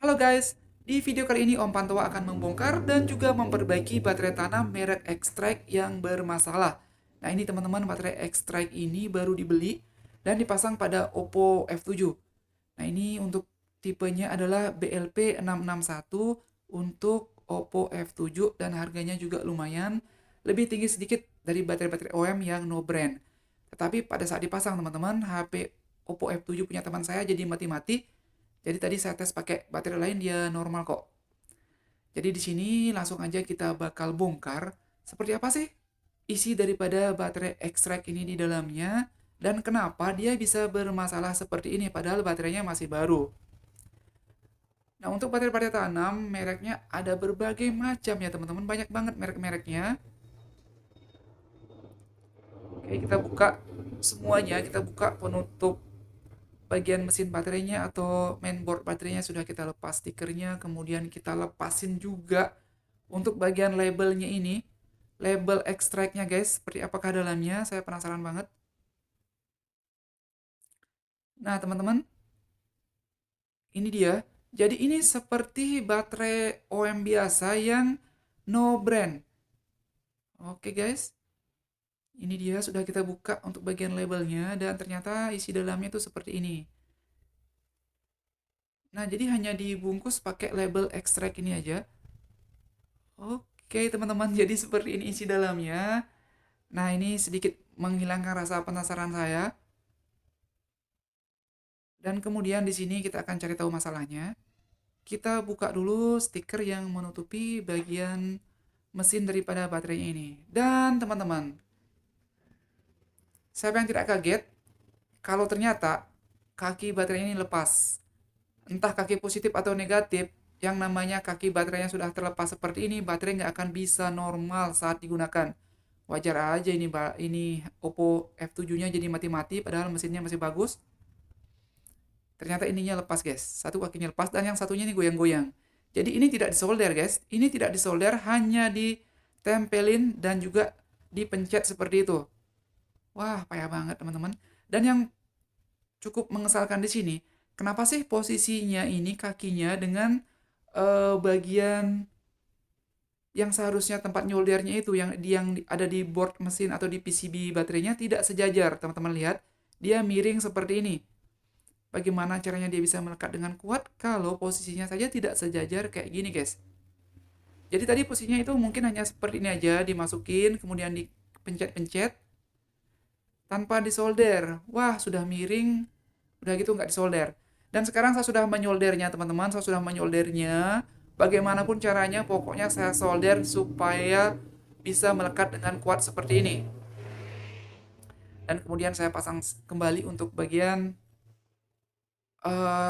Halo guys, di video kali ini Om Pantowa akan membongkar dan juga memperbaiki baterai tanam merek Xtrike yang bermasalah. Nah ini teman-teman, baterai Xtrike ini baru dibeli dan dipasang pada Oppo F7. Nah ini untuk tipenya adalah BLP661 untuk Oppo F7 dan harganya juga lumayan lebih tinggi sedikit dari baterai-baterai OEM yang no brand. Tetapi pada saat dipasang teman-teman, HP Oppo F7 punya teman saya jadi mati-mati. Jadi tadi saya tes pakai baterai lain dia normal kok. Jadi di sini langsung aja kita bakal bongkar seperti apa sih isi daripada baterai Xtrike ini di dalamnya dan kenapa dia bisa bermasalah seperti ini padahal baterainya masih baru. Nah, untuk baterai-baterai tanam mereknya ada berbagai macam ya teman-teman, banyak banget merek-mereknya. Oke, kita buka semuanya, kita buka penutup bagian mesin baterainya atau mainboard baterainya sudah kita lepas stikernya, kemudian kita lepasin juga untuk bagian labelnya ini, label Xtrike-nya guys, seperti apakah dalamnya, saya penasaran banget. Nah teman-teman, ini dia. Jadi ini seperti baterai OEM biasa yang no brand. Oke guys, ini dia sudah kita buka untuk bagian labelnya dan ternyata isi dalamnya itu seperti ini. Nah, jadi hanya dibungkus pakai label Xtrike ini aja. Oke, teman-teman, jadi seperti ini isi dalamnya. Nah, ini sedikit menghilangkan rasa penasaran saya. Dan kemudian di sini kita akan cari tahu masalahnya. Kita buka dulu stiker yang menutupi bagian mesin daripada baterainya ini. Dan teman-teman, siapa yang tidak kaget kalau ternyata kaki baterainya ini lepas. Entah kaki positif atau negatif, yang namanya kaki baterainya sudah terlepas seperti ini, baterai nggak akan bisa normal saat digunakan. Wajar aja ini Oppo F7-nya jadi mati-mati padahal mesinnya masih bagus. Ternyata ininya lepas guys, satu kakinya lepas dan yang satunya ini goyang-goyang. Jadi ini tidak disolder guys, ini tidak disolder, hanya ditempelin dan juga dipencet seperti itu. Wah, payah banget teman-teman. Dan yang cukup mengesalkan di sini, kenapa sih posisinya ini kakinya dengan bagian yang seharusnya tempat nyoldernya itu yang ada di board mesin atau di PCB baterainya tidak sejajar, teman-teman lihat. Dia miring seperti ini. Bagaimana caranya dia bisa melekat dengan kuat kalau posisinya saja tidak sejajar kayak gini, guys. Jadi tadi posisinya itu mungkin hanya seperti ini aja, dimasukin, kemudian dipencet-pencet tanpa disolder. Wah, sudah miring, udah gitu nggak disolder. Dan sekarang saya sudah menyoldernya, teman-teman. Saya sudah menyoldernya. Bagaimanapun caranya, pokoknya saya solder supaya bisa melekat dengan kuat seperti ini. Dan kemudian saya pasang kembali untuk bagian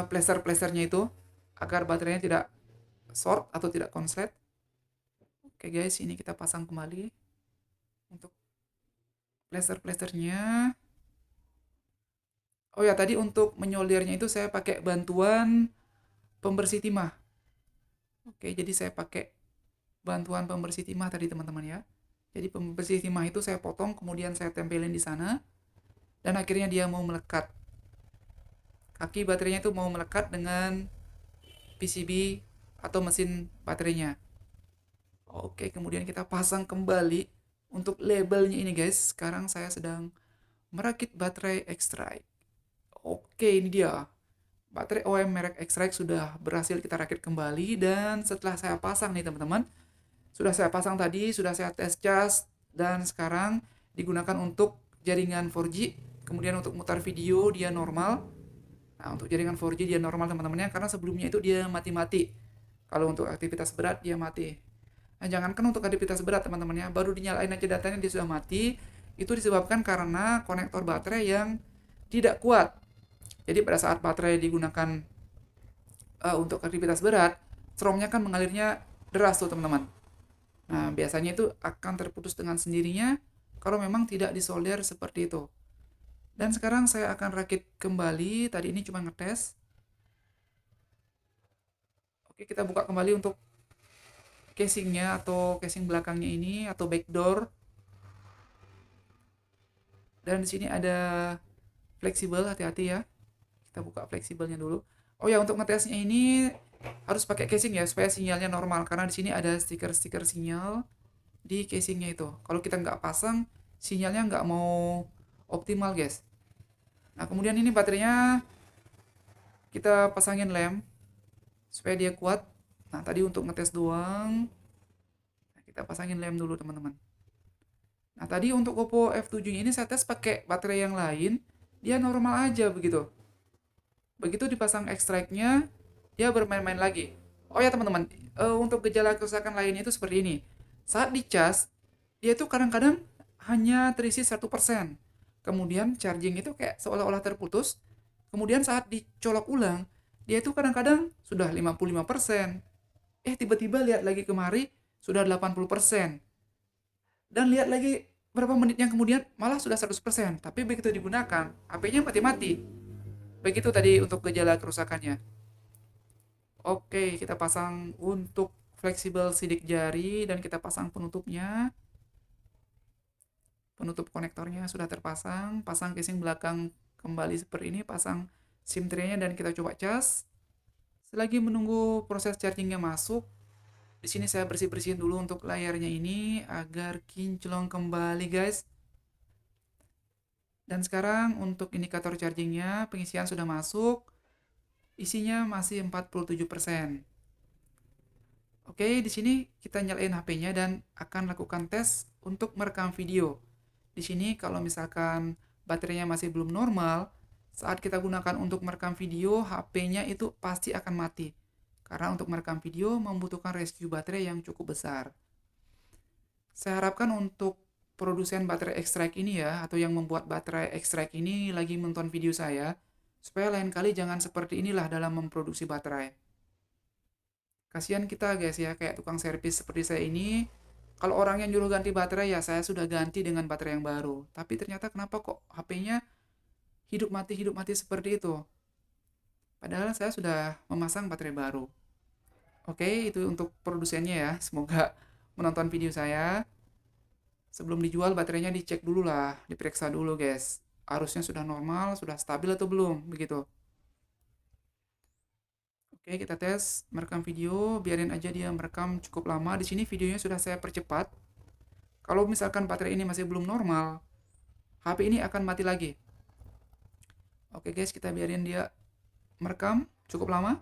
plaster-plasternya itu agar baterainya tidak short atau tidak konslet. Oke guys, ini kita pasang kembali untuk plaster-plasternya. Oh ya, tadi untuk menyoldernya itu saya pakai bantuan pembersih timah. Oke, jadi saya pakai bantuan pembersih timah tadi teman-teman ya. Jadi pembersih timah itu saya potong, kemudian saya tempelin di sana, dan akhirnya dia mau melekat. Kaki baterainya itu mau melekat dengan PCB atau mesin baterainya. Oke, kemudian kita pasang kembali untuk labelnya ini guys. Sekarang saya sedang merakit baterai Xtrike. Oke, ini dia. Baterai OEM merek Xtrike sudah berhasil kita rakit kembali dan setelah saya pasang nih teman-teman, sudah saya pasang tadi, sudah saya tes cas dan sekarang digunakan untuk jaringan 4G, kemudian untuk mutar video dia normal. Nah, untuk jaringan 4G dia normal teman-teman ya, karena sebelumnya itu dia mati-mati. Kalau untuk aktivitas berat dia mati. Nah, jangankan untuk aktivitas berat teman-teman ya, baru dinyalain aja datanya dia sudah mati. Itu disebabkan karena konektor baterai yang tidak kuat. Jadi pada saat baterai digunakan untuk aktivitas berat, stromnya kan mengalirnya deras tuh teman-teman. Nah, biasanya itu akan terputus dengan sendirinya kalau memang tidak disolder seperti itu. Dan sekarang saya akan rakit kembali. Tadi ini cuma ngetes. Oke, kita buka kembali untuk casingnya atau casing belakangnya ini atau backdoor. Dan di sini ada fleksibel, hati-hati ya. Kita buka fleksibelnya dulu. Oh ya, untuk ngetesnya ini Harus pakai casing ya supaya sinyalnya normal, karena di sini ada stiker-stiker sinyal di casingnya itu. Kalau kita nggak pasang, sinyalnya nggak mau optimal guys. Nah kemudian ini baterainya kita pasangin lem supaya dia kuat. Nah tadi untuk ngetes doang, nah, kita pasangin lem dulu teman-teman. Nah tadi untuk Oppo F7 ini saya tes pakai baterai yang lain, dia normal aja begitu. Begitu dipasang ekstraknya, dia bermain-main lagi. Oh ya teman-teman, untuk gejala kerusakan lain itu seperti ini. Saat dicas, dia itu kadang-kadang hanya terisi 1%. Kemudian charging itu kayak seolah-olah terputus. Kemudian saat dicolok ulang, dia itu kadang-kadang sudah 55%. Tiba-tiba lihat lagi kemari sudah 80%. Dan lihat lagi berapa menit yang kemudian malah sudah 100%. Tapi begitu digunakan, HP-nya mati-mati. Begitu tadi untuk gejala kerusakannya. Oke, kita pasang untuk fleksibel sidik jari dan kita pasang penutupnya. Penutup konektornya sudah terpasang. Pasang casing belakang kembali seperti ini. Pasang SIM tray-nya dan kita coba cas. Selagi menunggu proses chargingnya masuk, di sini saya bersih-bersihin dulu untuk layarnya ini agar kinclong kembali, guys. Dan sekarang untuk indikator chargingnya, pengisian sudah masuk. Isinya masih 47%. Oke, di sini kita nyalain HP-nya dan akan lakukan tes untuk merekam video. Di sini kalau misalkan baterainya masih belum normal, saat kita gunakan untuk merekam video, HP-nya itu pasti akan mati. Karena untuk merekam video membutuhkan rescue baterai yang cukup besar. Saya harapkan untuk produsen baterai ekstrak ini ya, atau yang membuat baterai ekstrak ini lagi menonton video saya, supaya lain kali jangan seperti inilah dalam memproduksi baterai. Kasihan kita guys ya, kayak tukang servis seperti saya ini, kalau orang yang nyuruh ganti baterai ya saya sudah ganti dengan baterai yang baru. Tapi ternyata kenapa kok HP-nya hidup mati seperti itu. Padahal saya sudah memasang baterai baru. Oke, itu untuk produsennya ya. Semoga menonton video saya. Sebelum dijual baterainya dicek dulu lah, diperiksa dulu guys. Arusnya sudah normal, sudah stabil atau belum, begitu. Oke, kita tes merekam video, biarin aja dia merekam cukup lama. Di sini videonya sudah saya percepat. Kalau misalkan baterai ini masih belum normal, HP ini akan mati lagi. Oke guys, kita biarin dia merekam cukup lama.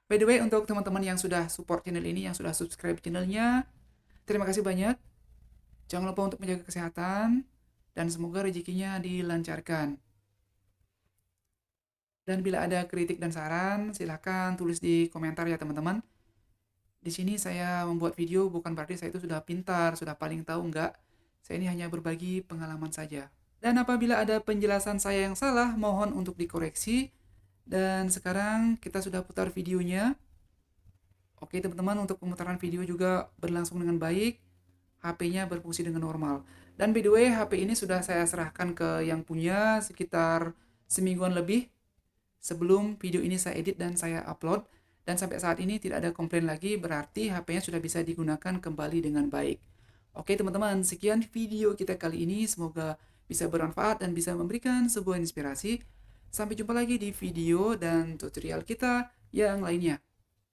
By the way, untuk teman-teman yang sudah support channel ini, yang sudah subscribe channelnya, terima kasih banyak. Jangan lupa untuk menjaga kesehatan, dan semoga rezekinya dilancarkan. Dan bila ada kritik dan saran, silahkan tulis di komentar ya teman-teman. Di sini saya membuat video bukan berarti saya itu sudah pintar, sudah paling tahu, enggak. Saya ini hanya berbagi pengalaman saja. Dan apabila ada penjelasan saya yang salah, mohon untuk dikoreksi. Dan sekarang kita sudah putar videonya. Oke teman-teman, untuk pemutaran video juga berlangsung dengan baik. HP-nya berfungsi dengan normal. Dan by the way, HP ini sudah saya serahkan ke yang punya sekitar semingguan lebih sebelum video ini saya edit dan saya upload. Dan sampai saat ini tidak ada komplain lagi, berarti HP-nya sudah bisa digunakan kembali dengan baik. Oke teman-teman, sekian video kita kali ini. Semoga bisa bermanfaat dan bisa memberikan sebuah inspirasi. Sampai jumpa lagi di video dan tutorial kita yang lainnya.